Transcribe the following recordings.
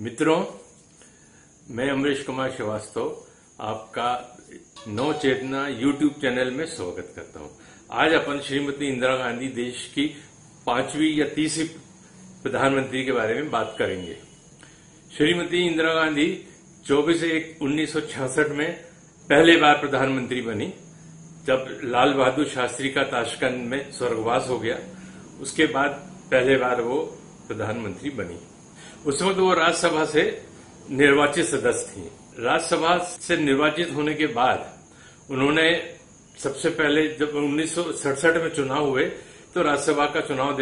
मित्रों, मैं अमरीश कुमार श्रीवास्तव आपका नव चेतना यूट्यूब चैनल में स्वागत करता हूं। आज अपन श्रीमती इंदिरा गांधी देश की 5वीं या 30वीं प्रधानमंत्री के बारे में बात करेंगे। श्रीमती इंदिरा गांधी 24/1/1966 में पहले बार प्रधानमंत्री बनी, जब लाल बहादुर शास्त्री का ताशकंद में स्वर्गवास हो गया। उसके बाद पहले बार वो प्रधानमंत्री बनी। उस वक्त वो राज्यसभा से निर्वाचित सदस्य थी। राज्यसभा से निर्वाचित होने के बाद उन्होंने सबसे पहले जब 1967 में चुनाव हुए तो राज्यसभा का चुनाव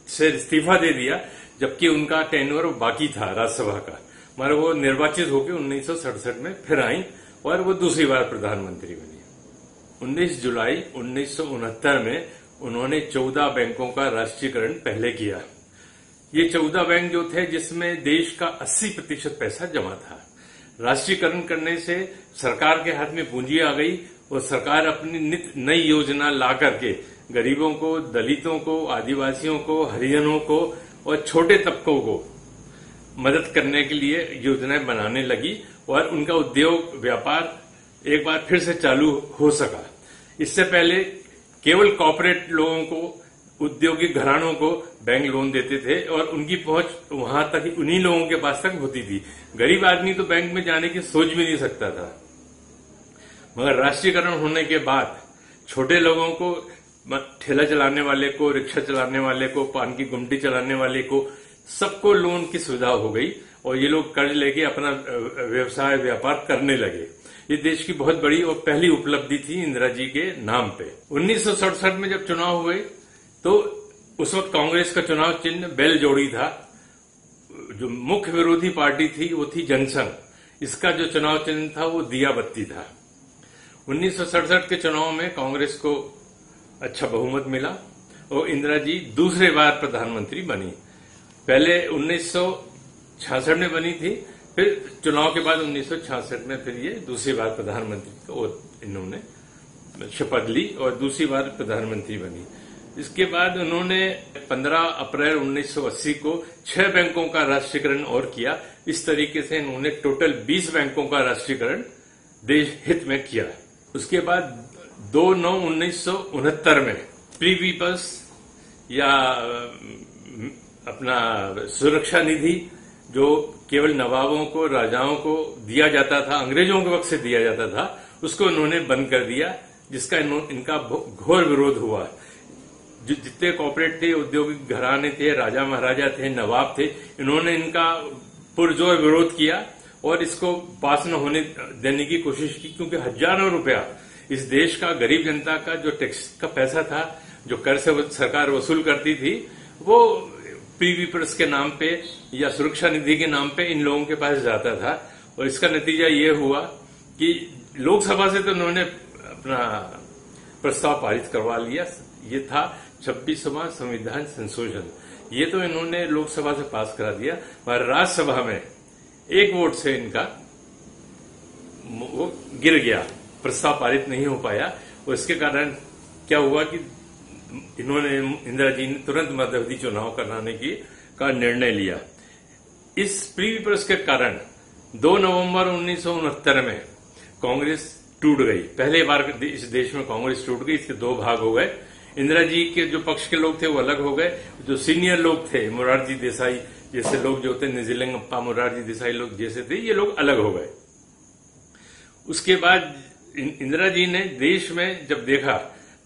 से इस्तीफा दे दिया, जबकि उनका टेन्योर बाकी था राज्यसभा का। मगर वो निर्वाचित होकर 1967 में फिर आई और वो दूसरी बार प्रधानमंत्री बनी। 19 जुलाई 1969 में उन्होंने 14 बैंकों का राष्ट्रीयकरण पहले किया। ये 14 बैंक जो थे जिसमें देश का 80% पैसा जमा था। राष्ट्रीयकरण करने से सरकार के हाथ में पूंजी आ गई और सरकार अपनी नित नई योजना ला करके गरीबों को, दलितों को, आदिवासियों को, हरिजनों को और छोटे तबकों को मदद करने के लिए योजनाएं बनाने लगी और उनका उद्योग व्यापार एक बार फिर से चालू हो सका। इससे पहले केवल कॉर्पोरेट लोगों को, औद्योगिक घरानों को बैंक लोन देते थे और उनकी पहुंच वहां तक उन्हीं लोगों के पास तक होती थी। गरीब आदमी तो बैंक में जाने की सोच भी नहीं सकता था। मगर राष्ट्रीयकरण होने के बाद छोटे लोगों को, ठेला चलाने वाले को, रिक्शा चलाने वाले को, पान की गुमटी चलाने वाले को, सबको लोन की सुविधा हो गई और ये लोग कर्ज लेके अपना व्यवसाय व्यापार करने लगे। ये देश की बहुत बड़ी और पहली उपलब्धि थी इंदिरा जी के नाम पे। 1967 में जब चुनाव हुए तो उस वक्त कांग्रेस का चुनाव चिन्ह बैलजोड़ी था। जो मुख्य विरोधी पार्टी थी वो थी जनसंघ। इसका जो चुनाव चिन्ह था वो दिया बत्ती था। 1967 के चुनाव में कांग्रेस को अच्छा बहुमत मिला और इंदिरा जी दूसरे बार प्रधानमंत्री बनी। पहले 1966 में बनी थी, फिर चुनाव के बाद 1966 में फिर ये दूसरी बार प्रधानमंत्री को इन्होंने शपथ ली और दूसरी बार प्रधानमंत्री बनी। इसके बाद उन्होंने 15 अप्रैल 1980 को 6 बैंकों का राष्ट्रीयकरण और किया। इस तरीके से इन्होंने टोटल 20 बैंकों का राष्ट्रीयकरण देश हित में किया। उसके बाद 2/9/1969 में प्रीवीपस या अपना सुरक्षा निधि जो केवल नवाबों को, राजाओं को दिया जाता था, अंग्रेजों के वक्त से दिया जाता था, उसको इन्होंने बंद कर दिया, जिसका इनका घोर विरोध हुआ। जितने कॉर्पोरेट थे, औद्योगिक घराने थे, राजा महाराजा थे, नवाब थे, इन्होंने इनका पुरजोर विरोध किया और इसको पास न होने देने की कोशिश की, क्योंकि हजारों रुपया इस देश का, गरीब जनता का जो टैक्स का पैसा था, जो कर से सरकार वसूल करती थी, वो प्रीवीपस के नाम पे या सुरक्षा निधि के नाम पे इन लोगों के पास जाता था। और इसका नतीजा ये हुआ कि लोकसभा से तो उन्होंने अपना प्रस्ताव पारित करवा लिया। ये था 26वां संविधान संशोधन। ये तो इन्होंने लोकसभा से पास करा दिया, पर राज्यसभा में एक वोट से इनका वो गिर गया, प्रस्ताव पारित नहीं हो पाया। और इसके कारण क्या हुआ कि इंदिरा जी ने तुरंत मध्यावधि चुनाव कराने का निर्णय लिया। इस प्रीवीपस के कारण 2 नवंबर 1969 में कांग्रेस टूट गई। पहले बार इस देश में कांग्रेस टूट गई। इसके 2 भाग हो गए। इंदिरा जी के जो पक्ष के लोग थे वो अलग हो गए। जो सीनियर लोग थे, मोरारजी देसाई जैसे लोग जो थे, निजलिंगप्पा, मोरारजी देसाई लोग जैसे थे, ये लोग अलग हो गए। उसके बाद इंदिरा जी ने देश में जब देखा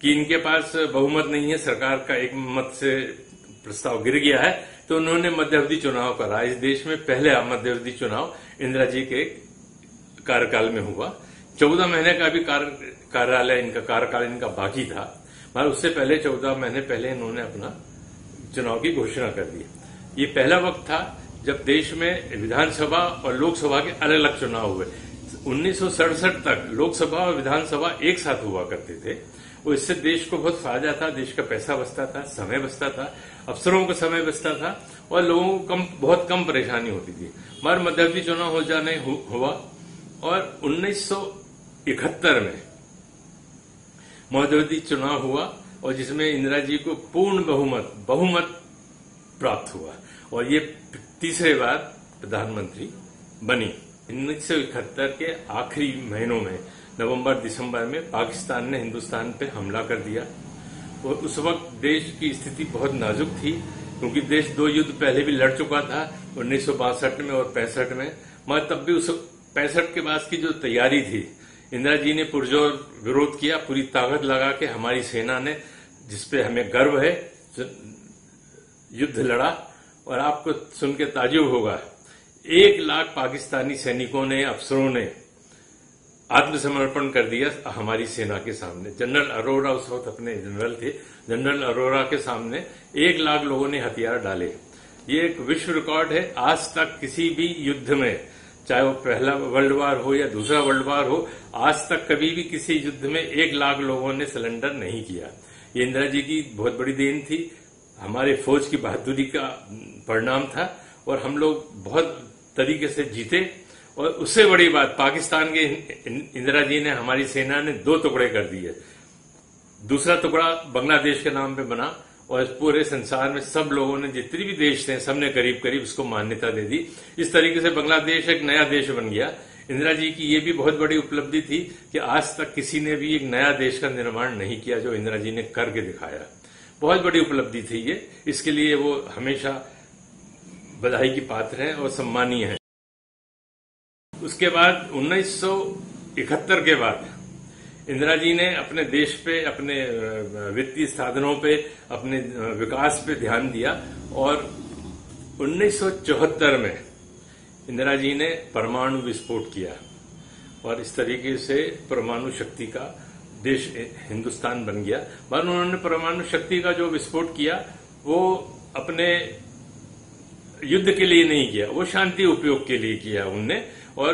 कि इनके पास बहुमत नहीं है, सरकार का एक मत से प्रस्ताव गिर गया है, तो उन्होंने मध्यावधि चुनाव करा। इस देश में पहले मध्यावधि चुनाव इंदिरा जी के कार्यकाल में हुआ। 14 महीने का भी कार्यकाल इनका बाकी था, मगर उससे पहले 14 महीने पहले इन्होंने अपना चुनाव की घोषणा कर दी। ये पहला वक्त था जब देश में विधानसभा और लोकसभा के अलग अलग चुनाव हुए। 1967 तक लोकसभा और विधानसभा एक साथ हुआ करते थे और इससे देश को बहुत फायदा था। देश का पैसा बचता था, समय बचता था, अफसरों का समय बचता था और लोगों को बहुत कम परेशानी होती थी। मगर मध्यावधि चुनाव हो जाने हुआ और 1971 में मध्यावधि चुनाव हुआ और जिसमें इंदिरा जी को पूर्ण बहुमत प्राप्त हुआ और ये तीसरे बार प्रधानमंत्री बनी। 1971 के आखिरी महीनों में नवंबर दिसंबर में पाकिस्तान ने हिंदुस्तान पे हमला कर दिया और उस वक्त देश की स्थिति बहुत नाजुक थी, क्योंकि देश 2 युद्ध पहले भी लड़ चुका था, 1962 में और 65 में। मगर तब भी उस 65 के बाद की जो तैयारी थी, इंदिरा जी ने पुरजोर विरोध किया, पूरी ताकत लगा के हमारी सेना ने, जिसपे हमें गर्व है, युद्ध लड़ा। और आपको सुन के ताज्जुब होगा, 1 लाख पाकिस्तानी सैनिकों ने, अफसरों ने आत्मसमर्पण कर दिया हमारी सेना के सामने। जनरल अरोरा उस वक्त अपने जनरल थे, जनरल अरोरा के सामने 1 लाख लोगों ने हथियार डाले। ये एक विश्व रिकॉर्ड है। आज तक किसी भी युद्ध में, चाहे वो पहला वर्ल्ड वार हो या दूसरा वर्ल्ड वार हो, आज तक कभी भी किसी युद्ध में 1 लाख लोगों ने सरेंडर नहीं किया। ये इंदिरा जी की बहुत बड़ी देन थी, हमारे फौज की बहादुरी का परिणाम था और हम लोग बहुत तरीके से जीते। और उससे बड़ी बात, पाकिस्तान के इंदिरा जी ने, हमारी सेना ने 2 टुकड़े कर दिए। दूसरा टुकड़ा बांग्लादेश के नाम पे बना और पूरे संसार में सब लोगों ने, जितने भी देश थे, सबने करीब करीब उसको मान्यता दे दी। इस तरीके से बांग्लादेश एक नया देश बन गया। इंदिरा जी की ये भी बहुत बड़ी उपलब्धि थी कि आज तक किसी ने भी एक नया देश का निर्माण नहीं किया जो इंदिरा जी ने करके दिखाया। बहुत बड़ी उपलब्धि थी ये, इसके लिए वो हमेशा बधाई की पात्र हैं और सम्मानीय हैं। उसके बाद 1971 के बाद इंदिरा जी ने अपने देश पे, अपने वित्तीय साधनों पे, अपने विकास पे ध्यान दिया और 1974 में इंदिरा जी ने परमाणु विस्फोट किया और इस तरीके से परमाणु शक्ति का देश हिंदुस्तान बन गया। पर उन्होंने परमाणु शक्ति का जो विस्फोट किया वो अपने युद्ध के लिए नहीं किया, वो शांति उपयोग के लिए किया उनने। और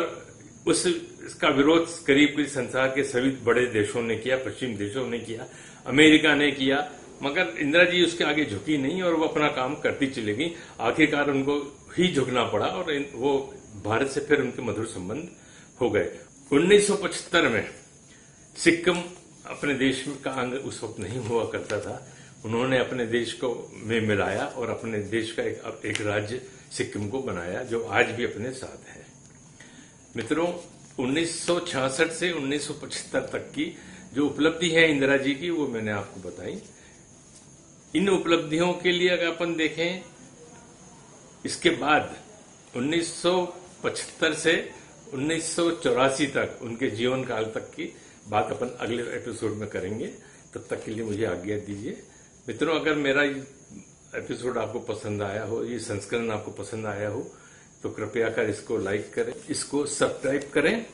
इसका विरोध करीब संसार के सभी बड़े देशों ने किया, पश्चिम देशों ने किया, अमेरिका ने किया, मगर इंदिरा जी उसके आगे झुकी नहीं और वो अपना काम करती चली गई। आखिरकार उनको ही झुकना पड़ा और वो भारत से फिर उनके मधुर संबंध हो गए। 1975 में सिक्किम अपने देश का अंग उस वक्त नहीं हुआ करता था, उन्होंने अपने देश को में मिलाया और अपने देश का एक राज्य सिक्किम को बनाया, जो आज भी अपने साथ है। मित्रों, 1966 से 1975 तक की जो उपलब्धि है इंदिरा जी की, वो मैंने आपको बताई। इन उपलब्धियों के लिए अगर अपन देखें, इसके बाद 1975 से 1984 तक उनके जीवन काल तक की बात अपन अगले एपिसोड में करेंगे। तब तक के लिए मुझे आज्ञा दीजिए। मित्रों, अगर मेरा एपिसोड आपको पसंद आया हो, ये संस्करण आपको पसंद आया हो, तो कृपया कर इसको लाइक करें, इसको सब्सक्राइब करें